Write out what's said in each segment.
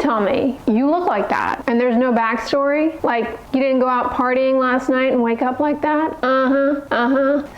tell me you look like that and there's no backstory, like you didn't go out partying last night and wake up like that.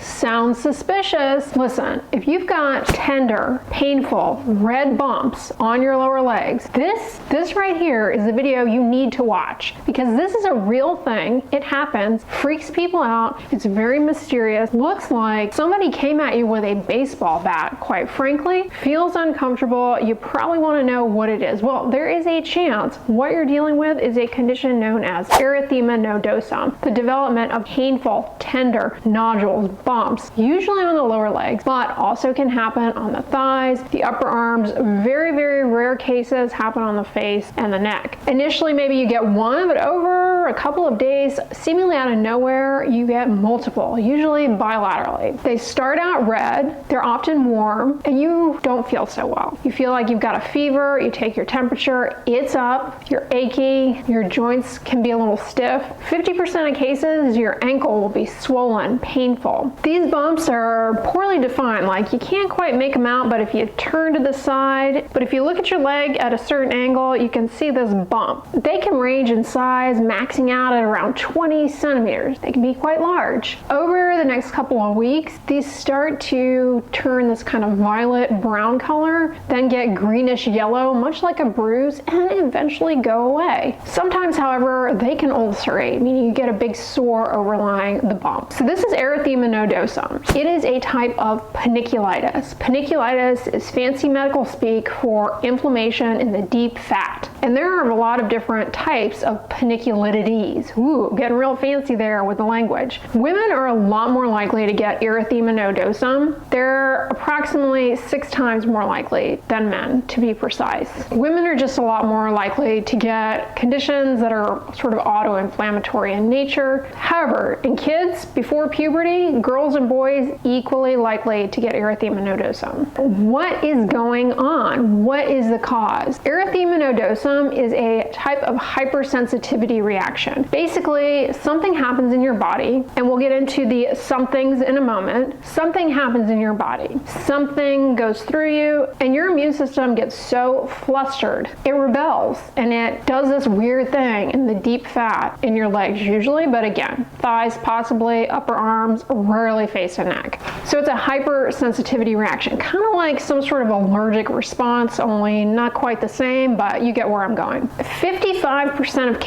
Sounds suspicious. Listen, if you've got tender, painful, red bumps on your lower legs, this right here is the video you need to watch, because this is a real thing. It happens, freaks people out. It's very mysterious. Looks like somebody came at you with a baseball bat, quite frankly. Feels uncomfortable. You probably want to know what it is. Well, there is a chance what you're dealing with is a condition known as erythema nodosum, the development of painful, tender nodules, bumps, usually on the lower legs, but also can happen on the thighs, the upper arms. Very, very rare cases happen on the face and the neck. Initially, maybe you get one, but over a couple of days, seemingly out of nowhere, you get multiple, usually bilaterally. They start out red, they're often warm, and you don't feel so well. You feel like you've got a fever, you take your temperature, it's up, you're achy, your joints can be a little stiff. 50% of cases, your ankle will be swollen, painful. These bumps are poorly defined, like you can't quite make them out, but if you turn to the side, but if you look at your leg at a certain angle, you can see this bump. They can range in size, maxing out at around 20 centimeters. They can be quite large. Over the next couple of weeks, these start to turn this kind of violet brown color, then get greenish yellow, much like a bruise, and eventually go away. Sometimes, however, they can ulcerate, meaning you get a big sore overlying the bump. So this is erythema nodosum. It is a type of panniculitis. Panniculitis is fancy medical speak for inflammation in the deep fat. And there are a lot of different types of panniculitides. Ooh, getting real fancy there with the language. Women are a lot more likely to get erythema nodosum. They're approximately 6 times more likely than men, to be precise. Women are just a lot more likely to get conditions that are sort of auto-inflammatory in nature. However, in kids before puberty, girls and boys equally likely to get erythema nodosum. What is going on? What is the cause? Erythema nodosum is a type of hypersensitivity reaction. Basically, something happens in your body, and we'll get into the somethings in a moment. Something happens in your body. Something goes through you, and your immune system gets so flustered. It rebels, and it does this weird thing in the deep fat in your legs usually, but again, thighs possibly, upper arms, rarely face and neck. So it's a hypersensitivity reaction, kind of like some sort of allergic response, only not quite the same, but you get where I'm going. 55% of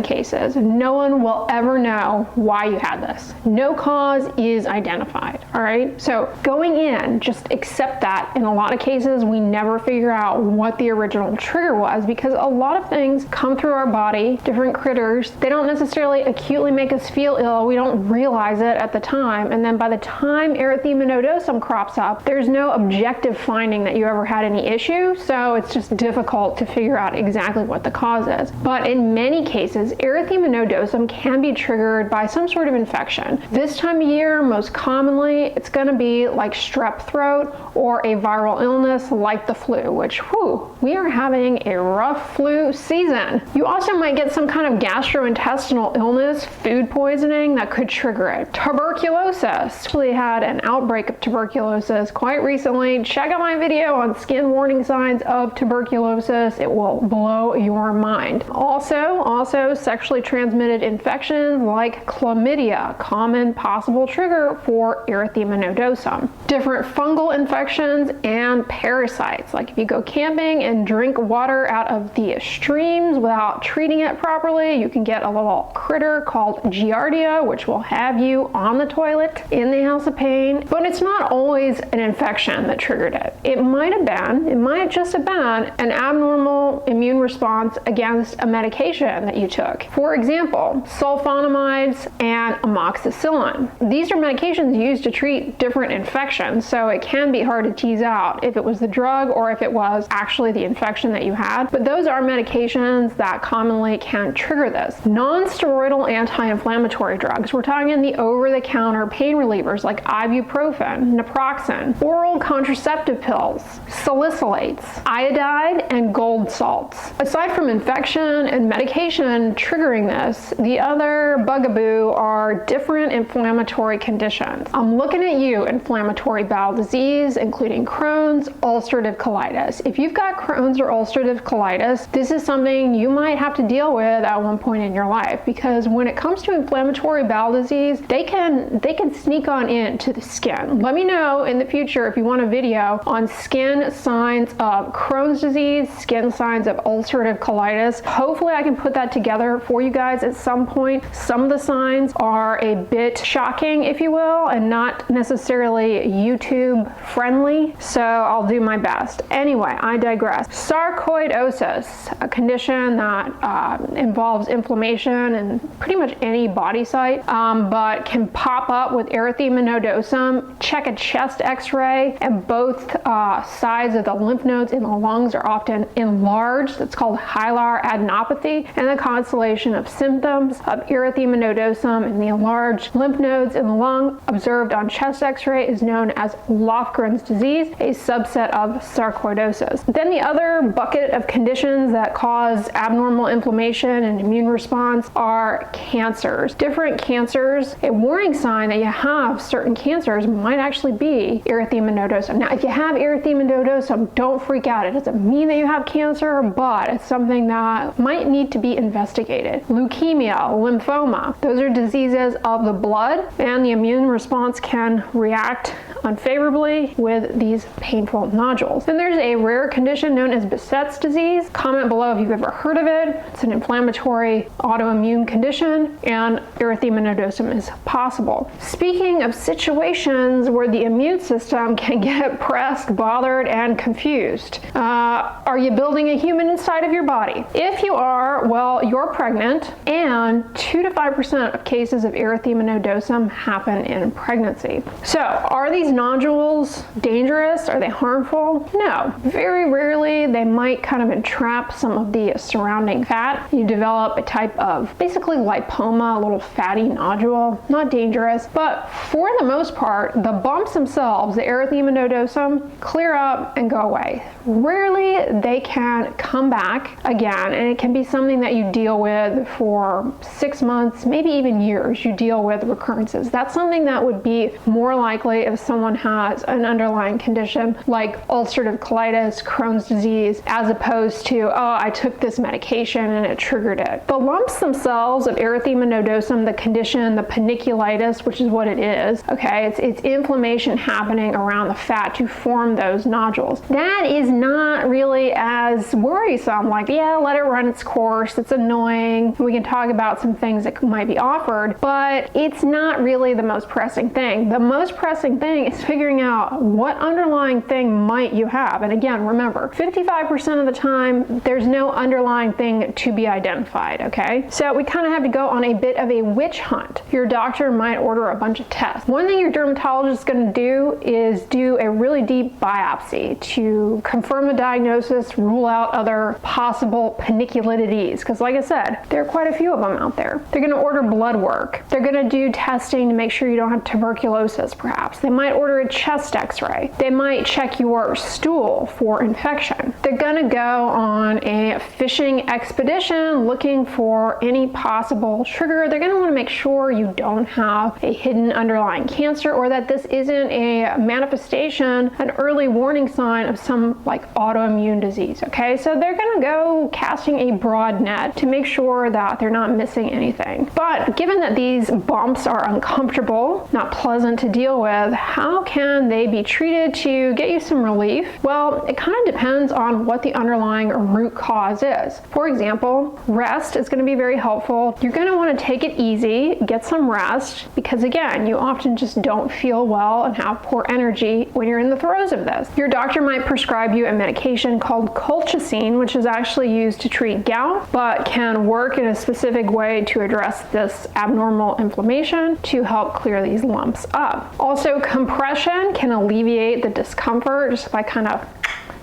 cases, no one will ever know why you had this. No cause is identified, all right? So going in, just accept that. In a lot of cases, we never figure out what the original trigger was, because a lot of things come through our body, different critters. They don't necessarily acutely make us feel ill. We don't realize it at the time. And then by the time erythema nodosum crops up, there's no objective finding that you ever had any issue. So it's just difficult to figure out exactly what the cause is. But in many cases, erythema nodosum can be triggered by some sort of infection. This time of year, most commonly, it's going to be like strep throat or a viral illness like the flu, which, whew, we are having a rough flu season. You also might get some kind of gastrointestinal illness, food poisoning that could trigger it. Tuberculosis. Actually had an outbreak of tuberculosis quite recently. Check out my video on skin warning signs of tuberculosis. It will blow your mind. Also sexually transmitted infections like chlamydia, common possible trigger for erythema nodosum. Different fungal infections and parasites, like if you go camping and drink water out of the streams without treating it properly, you can get a little critter called Giardia, which will have you on the toilet in the house of pain. But it's not always an infection that triggered it. It might just have been an abnormal immune response against a medication that you took. For example, sulfonamides and amoxicillin. These are medications used to treat different infections, so it can be hard to tease out if it was the drug or if it was actually the infection that you had. But those are medications that commonly can trigger this. Non-steroidal anti-inflammatory drugs, we're talking the over-the-counter pain relievers like ibuprofen, naproxen, oral contraceptive pills, salicylates, iodide, and gold salts. Aside from infection and medication triggering this, the other bugaboo are different inflammatory conditions. I'm looking at you, inflammatory inflammatory bowel disease, including Crohn's, ulcerative colitis. If you've got Crohn's or ulcerative colitis, this is something you might have to deal with at one point in your life, because when it comes to inflammatory bowel disease, they can sneak on into the skin. Let me know in the future if you want a video on skin signs of Crohn's disease, skin signs of ulcerative colitis. Hopefully I can put that together for you guys at some point. Some of the signs are a bit shocking, if you will, and not necessarily YouTube friendly, so I'll do my best. Anyway, I digress. Sarcoidosis, a condition that involves inflammation in pretty much any body site, but can pop up with erythema nodosum. Check a chest x-ray, and both sides of the lymph nodes in the lungs are often enlarged. That's called hilar adenopathy, and the constellation of symptoms of erythema nodosum and the enlarged lymph nodes in the lung observed on chest x-ray is known as Lofgren's disease, a subset of sarcoidosis. Then the other bucket of conditions that cause abnormal inflammation and immune response are cancers. Different cancers, a warning sign that you have certain cancers might actually be erythema nodosum. Now, if you have erythema nodosum, don't freak out. It doesn't mean that you have cancer, but it's something that might need to be investigated. Leukemia, lymphoma, those are diseases of the blood, and the immune response can react unfavorably with these painful nodules. Then there's a rare condition known as Behçet's disease. Comment below if you've ever heard of it. It's an inflammatory autoimmune condition, and erythema nodosum is possible. Speaking of situations where the immune system can get pressed, bothered, and confused, are you building a human inside of your body? If you are, well, you're pregnant, and 2 to 5% of cases of erythema nodosum happen in pregnancy. So, are these nodules dangerous? Are they harmful? No. Very rarely. They might kind of entrap some of the surrounding fat. You develop a type of basically lipoma, a little fatty nodule. Not dangerous, but for the most part, the bumps themselves, the erythema nodosum, clear up and go away. Rarely they can come back again, and it can be something that you deal with for 6 months, maybe even years. You deal with recurrences. That's something that would be more likely if someone has an underlying condition like ulcerative colitis, Crohn's disease, as opposed to, oh, I took this medication and it triggered it. The lumps themselves of erythema nodosum, the condition, the panniculitis, which is what it is, okay, it's inflammation happening around the fat to form those nodules. That is not really as worrisome. Like, yeah, let it run its course. It's annoying. We can talk about some things that might be offered, but it's not really the most pressing thing. The most pressing thing is figuring out what underlying thing might you have. And again, remember, 55% of the time, there's no underlying thing to be identified, okay? So we kind of have to go on a bit of a witch hunt. Your doctor might order a bunch of tests. One thing your dermatologist is going to do is do a really deep biopsy to confirm the diagnosis, rule out other possible panniculitides, because like I said, there are quite a few of them out there. They're going to order blood work. They're going to do testing to make sure you don't have tuberculosis, perhaps. They might order a chest x-ray. They might check your stool for infection. They're going to go on a fishing expedition looking for any possible trigger. They're going to want to make sure you don't have a hidden underlying cancer, or that this isn't a manifestation, an early warning sign of some like autoimmune disease, okay? So they're going to go casting a broad net to make sure that they're not missing anything. But given that these bumps are uncomfortable, not pleasant to deal with, how can they be treated to get you some relief? Well, it kind of depends on what the underlying root cause is. For example, rest is going to be very helpful. You're going to want to take it easy, get some rest, because again, you often just don't feel well and have poor energy when you're in the throes of this. Your doctor might prescribe you a medication called colchicine, which is actually used to treat gout, but can work in a specific way to address this abnormal inflammation to help clear these lumps up. Also, compression can alleviate the discomfort just by kind of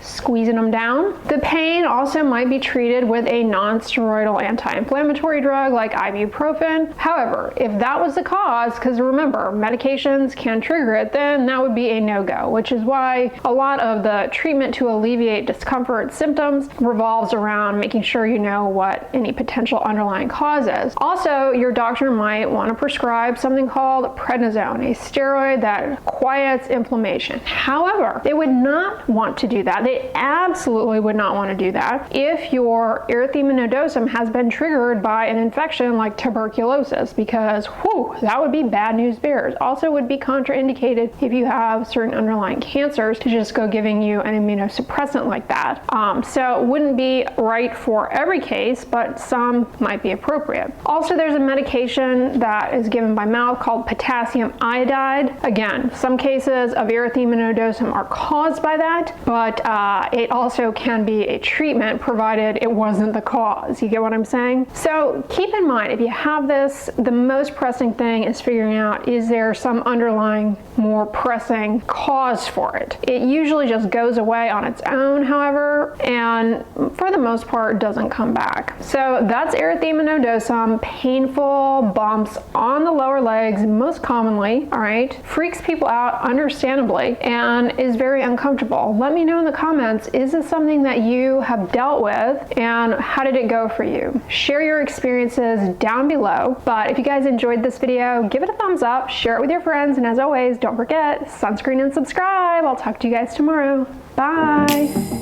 squeezing them down. The pain also might be treated with a non-steroidal anti-inflammatory drug like ibuprofen. However, if that was the cause, because remember, medications can trigger it, then that would be a no-go, which is why a lot of the treatment to alleviate discomfort symptoms revolves around making sure you know what any potential underlying cause is. Also, your doctor might want to prescribe something called prednisone, a steroid that quiets inflammation. However, they would not want to do that. They absolutely would not want to do that if your erythema nodosum has been triggered by an infection like tuberculosis, because whew, that would be bad news bears. Also would be contraindicated if you have certain underlying cancers to just go giving you an immunosuppressant like that. So it wouldn't be right for every case, but some might be appropriate. Also, there's a medication that is given by mouth called potassium iodide. Again, some cases of erythema nodosum are caused by that, but it also can be a treatment provided it wasn't the cause. You get what I'm saying? So keep in mind, if you have this, the most pressing thing is figuring out, is there some underlying more pressing cause for it? It usually just goes away on its own, however, and for the most part doesn't come back. So that's erythema nodosum, painful bumps on the lower legs most commonly, all right? Freaks people out understandably and is very uncomfortable. Let me know in the comments, is this something that you have dealt with and how did it go for you? Share your experiences down below. But if you guys enjoyed this video, give it a thumbs up, share it with your friends, and as always, don't forget, sunscreen and subscribe. I'll talk to you guys tomorrow. Bye.